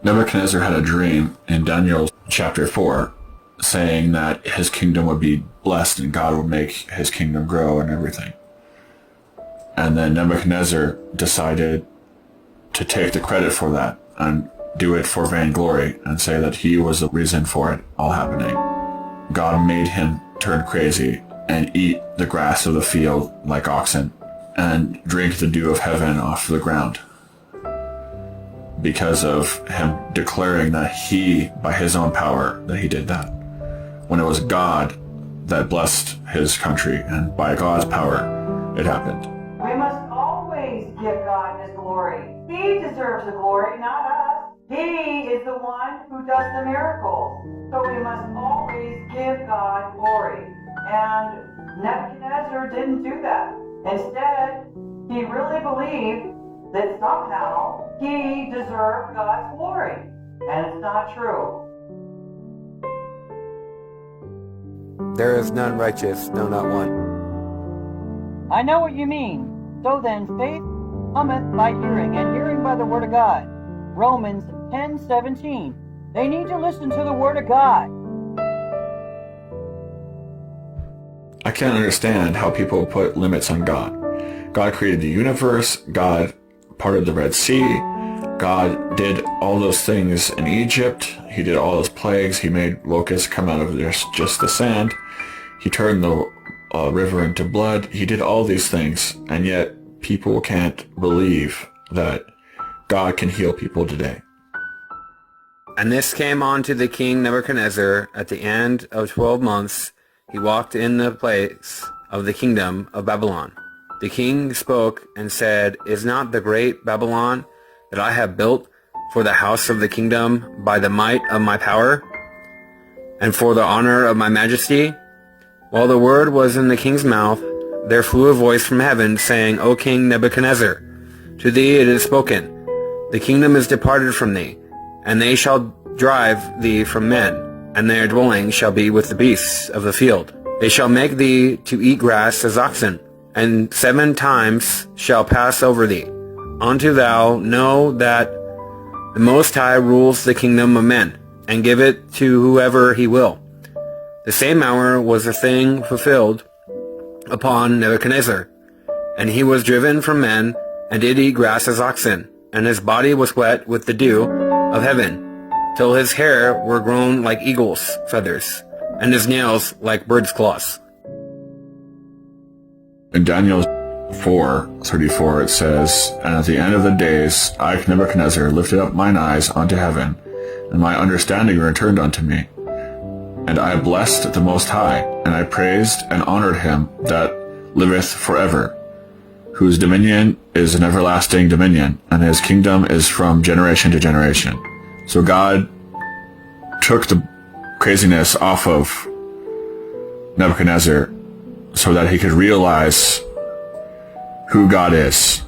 Nebuchadnezzar had a dream in Daniel chapter 4 saying that his kingdom would be blessed and God would make his kingdom grow and everything. And then Nebuchadnezzar decided to take the credit for that and do it for vainglory and say that he was the reason for it all happening. God made him turn crazy and eat the grass of the field like oxen and drink the dew of heaven off the ground because of him declaring that he, by his own power, that he did that. When it was God that blessed his country, and by God's power, it happened. We must always give God his glory. He deserves the glory, not us. He is the one who does the miracles. So we must always give God glory. And Nebuchadnezzar didn't do that. Instead, he really believed that somehow he deserved God's glory. And it's not true. There is none righteous, no, not one. I know what you mean. So then, faith cometh by hearing, and hearing by the word of God. Romans 10:17. They need to listen to the word of God. I can't understand how people put limits on God. God created the universe. God parted the Red Sea. God did all those things in Egypt. He did all those plagues. He made locusts come out of just the sand. He turned the river into blood. He did all these things, and yet people can't believe that God can heal people today. And this came on to the king Nebuchadnezzar at the end of 12 months. He walked in the place of the kingdom of Babylon. The king spoke and said, Is not the great Babylon that I have built for the house of the kingdom by the might of my power, and for the honor of my majesty? While the word was in the king's mouth, there flew a voice from heaven, saying, O King Nebuchadnezzar, to thee it is spoken, the kingdom is departed from thee, and they shall drive thee from men, and their dwelling shall be with the beasts of the field. They shall make thee to eat grass as oxen, and 7 times shall pass over thee, unto thou know that the Most High rules the kingdom of men, and give it to whoever he will. The same hour was the thing fulfilled upon Nebuchadnezzar, and he was driven from men, and did eat grass as oxen, and his body was wet with the dew of heaven, till his hair were grown like eagle's feathers, and his nails like bird's claws. In Daniel 4:34 it says, And at the end of the days I, Nebuchadnezzar, lifted up mine eyes unto heaven, and my understanding returned unto me. And I blessed the Most High, and I praised and honored him that liveth forever, whose dominion is an everlasting dominion, and his kingdom is from generation to generation. So God took the craziness off of Nebuchadnezzar so that he could realize who God is.